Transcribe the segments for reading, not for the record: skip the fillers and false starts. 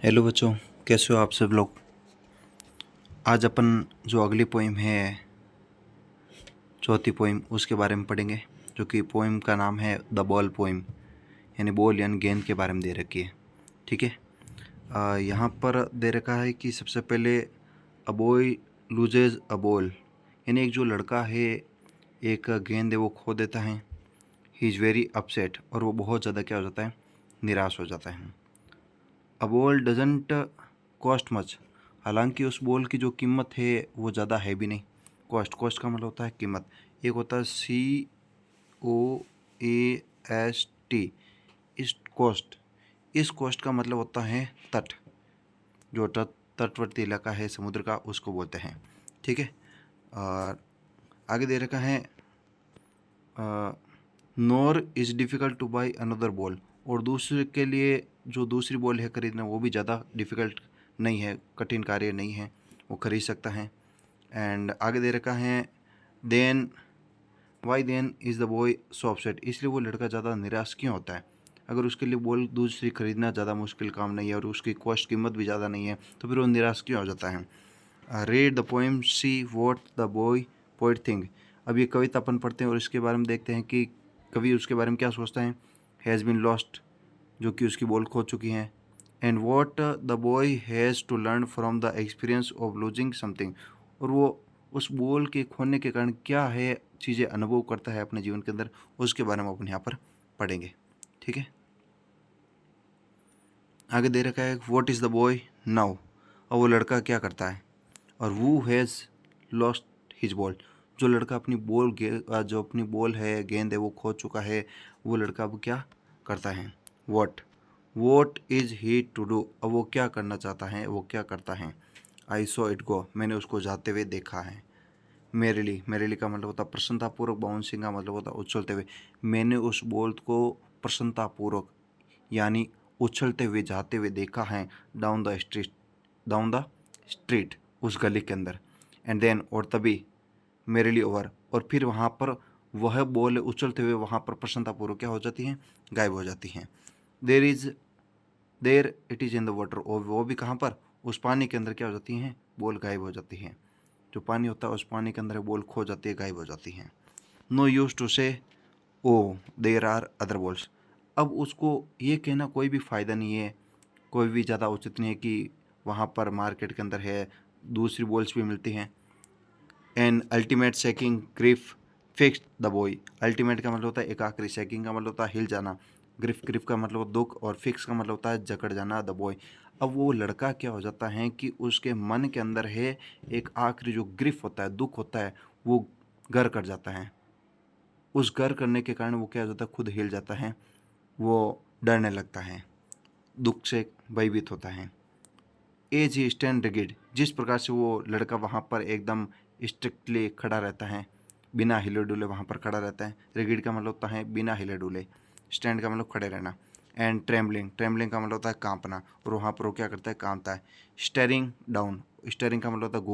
Hello बच्चों, कैसे हो आप सब लोग। आज अपन जो अगली पोइम है, चौथी पोइम, उसके बारे में पढ़ेंगे, जो कि पोइम का नाम है द बॉल पोइम, यानी बॉल यानी गेंद के बारे में दे रखी है। ठीक है, यहाँ पर दे रखा है कि सबसे पहले a boy loses a ball, यानी एक जो लड़का है एक गेंद है वो खो देता है। ही इज़ वेरी अपसेट, और वो बहुत ज़्यादा क्या हो जाता है, निराश हो जाता है। A ball doesn't cost much, हालांकि उस बॉल की जो कीमत है वो ज़्यादा है भी नहीं। कॉस्ट का मतलब होता है कीमत। एक होता है COAST, इस कॉस्ट। इस कॉस्ट का मतलब होता है तट, जो तटवर्ती इलाका है समुद्र का, उसको बोलते हैं। ठीक है, और आगे दे रखा है nor is difficult to buy another ball, और दूसरे के लिए जो दूसरी बॉल है खरीदना वो भी ज़्यादा डिफ़िकल्ट नहीं है, कठिन कार्य नहीं है, वो खरीद सकता है। एंड आगे दे रखा है then why then is the boy so upset, इसलिए वो लड़का ज़्यादा निराश क्यों होता है। अगर उसके लिए बॉल दूसरी खरीदना ज़्यादा मुश्किल काम नहीं है और उसकी कॉस्ट कीमत भी ज़्यादा नहीं है, तो फिर वो निराश क्यों हो जाता है। Read the poem, see what the boy poet think. अब ये कविता अपन पढ़ते हैं और इसके बारे में देखते हैं कि कवि उसके बारे में क्या सोचता है। हैज़ बीन लॉस्ट, जो कि उसकी बॉल खो चुकी हैं। And what the boy has to learn from the experience of losing something, और वो उस बॉल के खोने के कारण क्या है चीज़ें अनुभव करता है अपने जीवन के अंदर, उसके बारे में अपन यहाँ पर पढ़ेंगे। ठीक है, आगे दे रखा है what is the boy now, और वो लड़का क्या करता है। और वो हैज़ लॉस्ट हिज बॉल, जो लड़का अपनी जो अपनी बॉल है, गेंद है, वो खो चुका है, वो लड़का अब क्या करता है। What is he to do, अब वो क्या करना चाहता है, वो क्या करता है। आई सो इट गो, मैंने उसको जाते हुए देखा है। मेरेली का मतलब होता है प्रसन्नतापूर्वक, बाउंसिंग का मतलब होता है उछलते हुए। मैंने उस बॉल को प्रसन्नतापूर्वक यानी उछलते हुए जाते हुए देखा है डाउन द स्ट्रीट, उस गली के अंदर। एंड देन, और तभी मेरेली ओवर, और फिर वहाँ पर वह बॉल उछलते हुए वहाँ पर प्रसन्नतापूर्वक क्या हो जाती हैं, गायब हो जाती हैं। There it is in the water, और वो भी कहाँ पर, उस पानी के अंदर क्या हो जाती हैं, बॉल गायब हो जाती हैं। जो पानी होता है उस पानी के अंदर बॉल खो जाती है, गायब हो जाती हैं। नो यूज टू से ओ देर आर अदर बॉल्स, अब उसको ये कहना कोई भी फ़ायदा नहीं है, कोई भी ज़्यादा उचित नहीं है कि वहाँ पर मार्केट के अंदर है, दूसरी बॉल्स भी मिलती हैं। An ultimate shaking grief fix the boy, ultimate का मतलब होता है एक आखिरी, शेकिंग का मतलब होता है हिल जाना, ग्रिफ का मतलब दुख, और फिक्स का मतलब होता है जकड़ जाना, द बॉय। अब वो लड़का क्या हो जाता है कि उसके मन के अंदर है एक आखिरी जो ग्रिफ होता है, दुख होता है, वो घर कर जाता है। उस घर करने के कारण वो क्या हो जाता है, खुद हिल जाता है, वो डरने लगता है, दुख से भयभीत होता है। एज ही स्टैंड रिगिड, जिस प्रकार से वो लड़का वहाँ पर एकदम स्ट्रिक्टली खड़ा रहता है, बिना हिले डुले वहाँ पर खड़ा रहता है। रिगिड का मतलब होता है बिना हिले डुले, स्टैंड का मतलब खड़े रहना। एंड ट्रेम्बलिंग का मतलब होता है कांपना, और वहाँ पर वो क्या करता है, कांपता है। स्टेरिंग डाउन, स्टेरिंग का मतलब होता है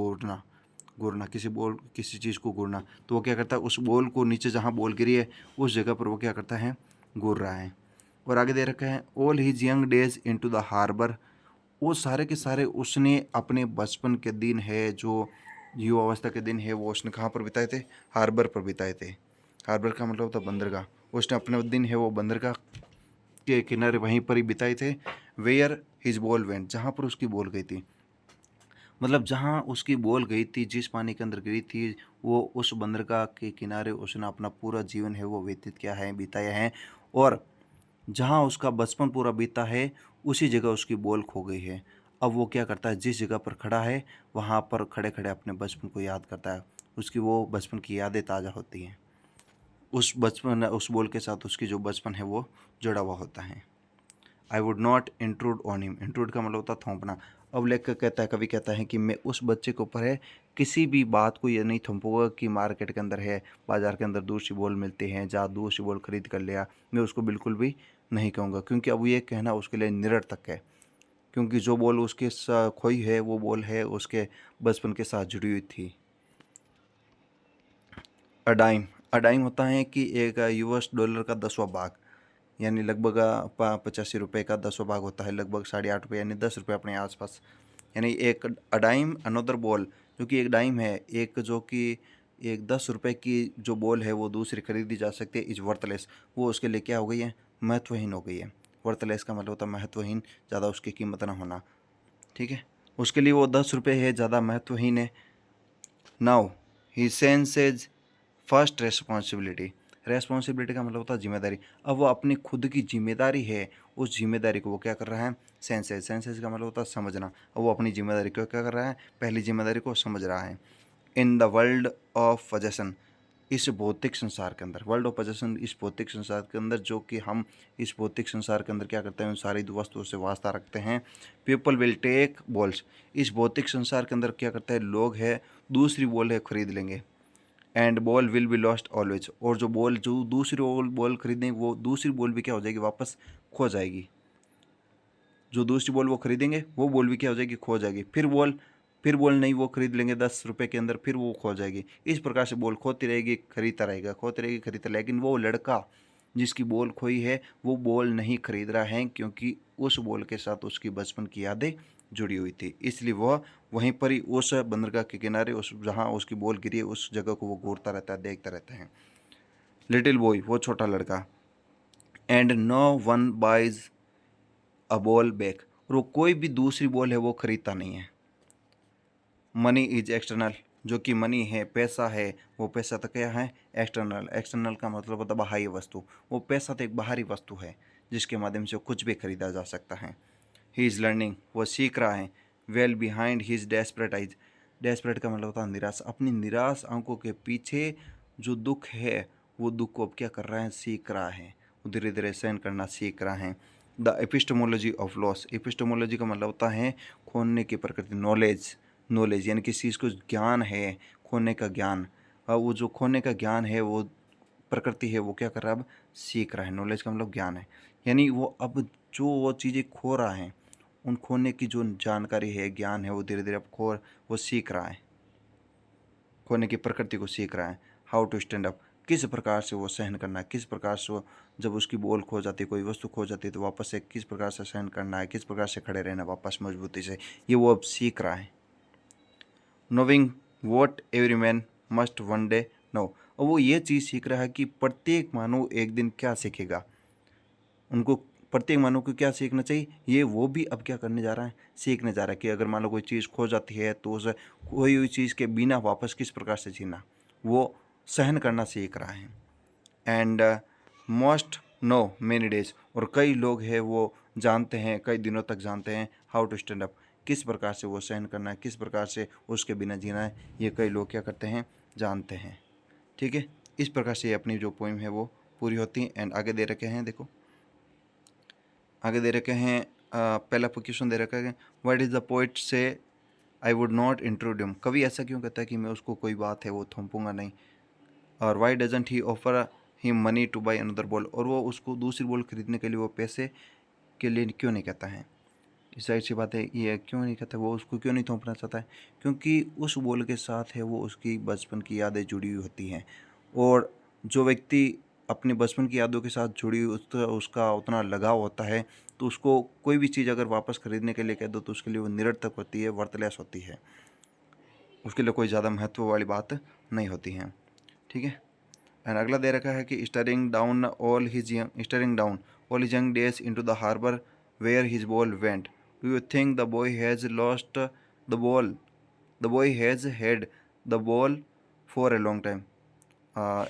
घूरना, किसी चीज़ को घूरना, तो वो क्या करता है, उस बॉल को नीचे जहाँ बॉल गिरी है उस जगह पर वो क्या करता है, घूर रहा है। और आगे दे रखा है all his young days into the harbour, वो सारे के सारे उसने अपने बचपन के दिन है, जो युवावस्था के दिन है, वो उसने कहाँ पर बिताए थे, हार्बर पर बिताए थे। हार्बर का मतलब होता है बंदरगाह, उसने अपने दिन है वो बंदरगाह के किनारे वहीं पर ही बिताए थे। वेयर हिज बॉल वेंट, जहाँ पर उसकी बॉल गई थी, मतलब जहाँ उसकी बॉल गई थी, जिस पानी के अंदर गई थी, वो उस बंदरगाह के किनारे उसने अपना पूरा जीवन है वो व्यतीत किया है, बिताया है। और जहाँ उसका बचपन पूरा बीता है उसी जगह उसकी बॉल खो गई है। अब वो क्या करता है, जिस जगह पर खड़ा है वहाँ पर खड़े खड़े अपने बचपन को याद करता है, उसकी वो बचपन की यादें ताज़ा होती हैं। उस बॉल के साथ उसकी जो बचपन है वो जुड़ा हुआ होता है। I would not intrude on him, intrude का मतलब होता है थोपना। अब लेखक कहता है, कवि कहता है कि मैं उस बच्चे के ऊपर है किसी भी बात को ये नहीं थोपूंगा कि मार्केट के अंदर है, बाजार के अंदर दूसरी बॉल मिलती हैं, जहाँ दूसरी बॉल खरीद कर लिया, मैं उसको बिल्कुल भी नहीं कहूँगा, क्योंकि अब ये कहना उसके लिए निरर्थक है, क्योंकि जो बॉल उसके खोई है वो बॉल है उसके बचपन के साथ जुड़ी हुई थी। अडाइम, अडाइम होता है कि एक US डॉलर का 10वां भाग, यानी लगभग 85 रुपये का 10वां भाग होता है, लगभग 8.5 रुपये यानी 10 रुपये अपने आसपास। यानी एक डाइम अनदर बॉल, जो कि एक डाइम है, एक जो कि एक 10 रुपये की जो बॉल है वो दूसरी खरीदी जा सकती है, इज वर्थलेस, वो उसके लिए क्या हो गई है, महत्वहीन हो गई है। वर्थलेस का मतलब होता है महत्वहीन, ज़्यादा उसकी कीमत ना होना, ठीक है, उसके लिए वो 10 रुपये है, ज़्यादा महत्वहीन है। Now he senses first responsibility, responsibility का मतलब होता है जिम्मेदारी। अब वो अपनी खुद की जिम्मेदारी है, उस जिम्मेदारी को वो क्या कर रहा है, सेंसेज, सेंसेज का मतलब होता है समझना। अब वो अपनी जिम्मेदारी को क्या कर रहा है, पहली जिम्मेदारी को समझ रहा है। In the world of possession, इस भौतिक संसार के अंदर, वर्ल्ड ऑफ पोजेशन, इस भौतिक संसार के अंदर, जो कि हम इस भौतिक संसार के अंदर क्या करते हैं, उन सारी वस्तुओं से वास्ता रखते हैं। पीपल विल टेक बॉल्स, इस भौतिक संसार के अंदर क्या करते हैं, लोग हैं दूसरी बॉल है खरीद लेंगे। And ball will be lost always, और जो बॉल, जो दूसरी बॉल खरीदेंगे, वो दूसरी बॉल भी क्या हो जाएगी, वापस खो जाएगी। जो दूसरी बॉल वो खरीदेंगे वो बॉल भी क्या हो जाएगी, खो जाएगी। फिर बॉल नहीं वो खरीद लेंगे 10 रुपये के अंदर, फिर वो खो जाएगी। इस प्रकार से बॉल खोती रहेगी, खरीदता रहेगा, खोती रहेगी, खरीदता, लेकिन वो लड़का जिसकी बॉल खोई है वो बॉल नहीं खरीद रहा है, क्योंकि उस बॉल के साथ उसकी बचपन की यादें जुड़ी हुई थी। इसलिए वह वहीं पर ही उस बंदरगाह के किनारे, उस जहाँ उसकी बॉल गिरी है उस जगह को वो घूरता रहता है, देखता रहता है। लिटिल बॉय, वो छोटा लड़का। And no one buys a ball back, और वो कोई भी दूसरी बॉल है वो खरीदता नहीं है। मनी इज एक्सटर्नल, जो कि मनी है, पैसा है, वो पैसा तो क्या है, एक्सटर्नल। एक्सटर्नल का मतलब होता है बाह्य वस्तु, वो पैसा तो एक बाहरी वस्तु है जिसके माध्यम से कुछ भी खरीदा जा सकता है। ही इज़ लर्निंग, वो सीख रहा है। Well behind his desperate eyes, desperate का मतलब होता है निराश, अपनी निराश आंखों के पीछे जो दुख है, वो दुख को अब क्या कर रहा है, सीख रहा है, वो धीरे धीरे सहन करना सीख रहा है। The epistemology of loss, epistemology का मतलब होता है खोने की प्रकृति, नॉलेज, नॉलेज यानी किसी चीज़ को ज्ञान है, खोने का ज्ञान। वो जो खोने का ज्ञान है, वो प्रकृति है, वो क्या कर रहा है, अब सीख रहा है। नॉलेज का मतलब ज्ञान है, यानी वो अब जो वो चीज़ें खो रहा है, उन खोने की जो जानकारी है, ज्ञान है, वो धीरे धीरे अब वो सीख रहा है, खोने की प्रकृति को सीख रहा है। हाउ टू स्टैंड अप, किस प्रकार से वो सहन करना है, किस प्रकार से वो, जब उसकी बॉल खो जाती है, कोई वस्तु खो जाती है, तो वापस से किस प्रकार से सहन करना है, किस प्रकार से खड़े रहना वापस मजबूती से, ये वो अब सीख रहा है। Knowing what every man must one day know, और वो ये चीज़ सीख रहा है कि प्रत्येक मानव एक दिन क्या सीखेगा, उनको प्रत्येक मानव को क्या सीखना चाहिए, ये वो भी अब क्या करने जा रहा है, सीखने जा रहा है कि अगर मान लो कोई चीज़ खो जाती है तो उस खोई हुई चीज़ के बिना वापस किस प्रकार से जीना, वो सहन करना सीख रहा है। And most know many days, और कई लोग हैं वो जानते हैं, कई दिनों तक जानते हैं, हाउ टू स्टैंड अप, किस प्रकार से वो सहन करना है, किस प्रकार से उसके बिना जीना है, ये कई लोग क्या करते हैं, जानते हैं। ठीक है, इस प्रकार से अपनी जो पोइम है वो पूरी होती है। एंड आगे दे रखे हैं, देखो आगे दे रखे हैं, पहला क्वेश्चन दे रखा है, व्हाट इज़ द पोइट से I would not intrude him, कवि ऐसा क्यों कहता है कि मैं उसको कोई बात है वो थोपूंगा नहीं। और why doesn't he offer him money to buy another ball, और वो उसको दूसरी बॉल खरीदने के लिए वो पैसे के लिए क्यों नहीं कहता है। इस साइड सी बात है, ये क्यों नहीं कहता, वो उसको क्यों नहीं थोपना चाहता है, क्योंकि उस बॉल के साथ है वो उसकी बचपन की यादें जुड़ी हुई होती हैं। और जो व्यक्ति अपने बचपन की यादों के साथ जुड़ी हुई, उसका उतना लगाव होता है, तो उसको कोई भी चीज़ अगर वापस खरीदने के लिए कह दो तो उसके लिए वो निरर्थक होती है, वर्थलेस होती है, उसके लिए कोई ज़्यादा महत्व वाली बात नहीं होती है। ठीक है, एंड अगला दे रखा है कि staring down all his young days into the harbour where his ball went, do you think the boy has lost the ball, the boy has had the ball for a long time,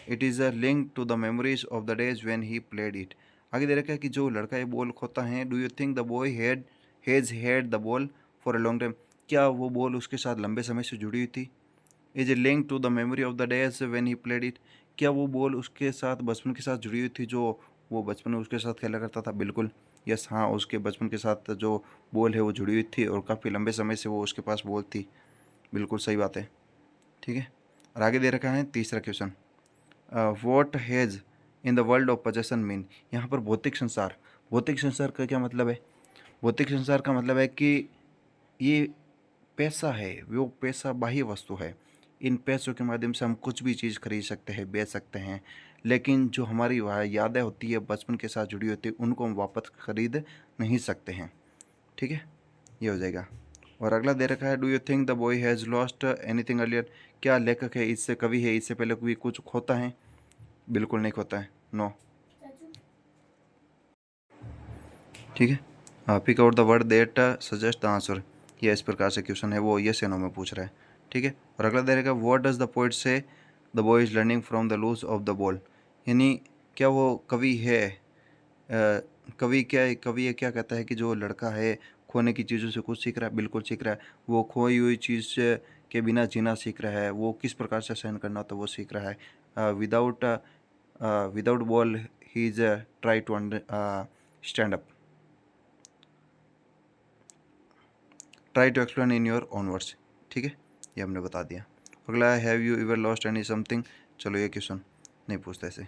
it is a link to the memories of the days when he played it. आगे दे रखा है कि जो लड़का ये ball खोता है, do you think the boy has had the ball for a long time, क्या वो बॉल उसके साथ लंबे समय से जुड़ी हुई थी। Is a link to the memory of the days when he played it, क्या वो बॉल उसके साथ बचपन के साथ जुड़ी हुई थी, जो वो बचपन में उसके साथ खेला करता था। बिल्कुल यस, हाँ, उसके बचपन के साथ जो बॉल है वो जुड़ी हुई थी और काफ़ी लंबे समय से वो उसके पास बॉल थी। बिल्कुल सही बात है। ठीक है, और आगे दे रखा है तीसरा question, what has in the world of possession mean, यहाँ पर भौतिक संसार, भौतिक संसार का क्या मतलब है, भौतिक संसार का मतलब है कि ये पैसा है, वो पैसा बाह्य वस्तु है, इन पैसों के माध्यम से हम कुछ भी चीज़ खरीद सकते हैं, बेच सकते हैं, लेकिन जो हमारी वह यादें होती है बचपन के साथ जुड़ी होती है उनको हम वापस खरीद नहीं सकते हैं। ठीक है, ये हो जाएगा। और अगला दे रखा है, do you think the boy has lost anything earlier? क्या लेखक है इससे कवि है इससे पहले कोई कुछ खोता है? बिल्कुल नहीं खोता है, नो। ठीक है, pick out the word that suggest the answer. ये इस प्रकार से क्वेश्चन है, वो यस या नो में पूछ रहा है। ठीक है, और अगला दे रखा है, what does the poet say the boy is learning from the loss of the ball? यानी क्या वो कवि है, कवि क्या कहता है कि जो लड़का है खोने की चीज़ों से कुछ सीख रहा है? बिल्कुल सीख रहा है। वो खोई हुई चीज़ के बिना जीना सीख रहा है, वो किस प्रकार से सहन करना होता है वो सीख रहा है। Without ball he is try to stand up. Try to explain in your own words. ठीक है, ये हमने बता दिया। अगला है, have you ever lost any something? चलो ये क्वेश्चन नहीं पूछता ऐसे।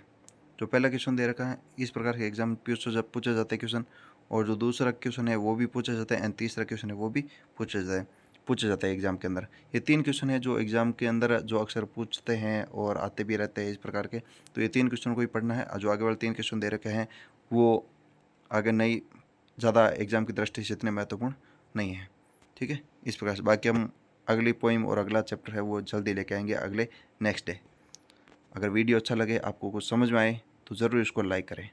जो पहला क्वेश्चन दे रखा है इस प्रकार के एग्जाम पूछा जाता है क्वेश्चन, और जो दूसरा क्वेश्चन है वो भी पूछा जाता है, एंड तीसरा क्वेश्चन है वो भी पूछा जाता है एग्जाम के अंदर। ये 3 क्वेश्चन है जो एग्जाम के अंदर जो अक्सर पूछते हैं और आते भी रहते हैं इस प्रकार के। तो ये 3 क्वेश्चन को ही पढ़ना है। जो आगे वाले 3 क्वेश्चन दे रखे हैं वो आगे नहीं, ज़्यादा एग्जाम की दृष्टि से इतने महत्वपूर्ण नहीं है। ठीक है, इस प्रकार से बाकी हम अगली पोइम और अगला चैप्टर है वो जल्दी लेके आएंगे अगले नेक्स्ट डे। अगर वीडियो अच्छा लगे, आपको कुछ समझ में आए तो ज़रूर इसको लाइक करें।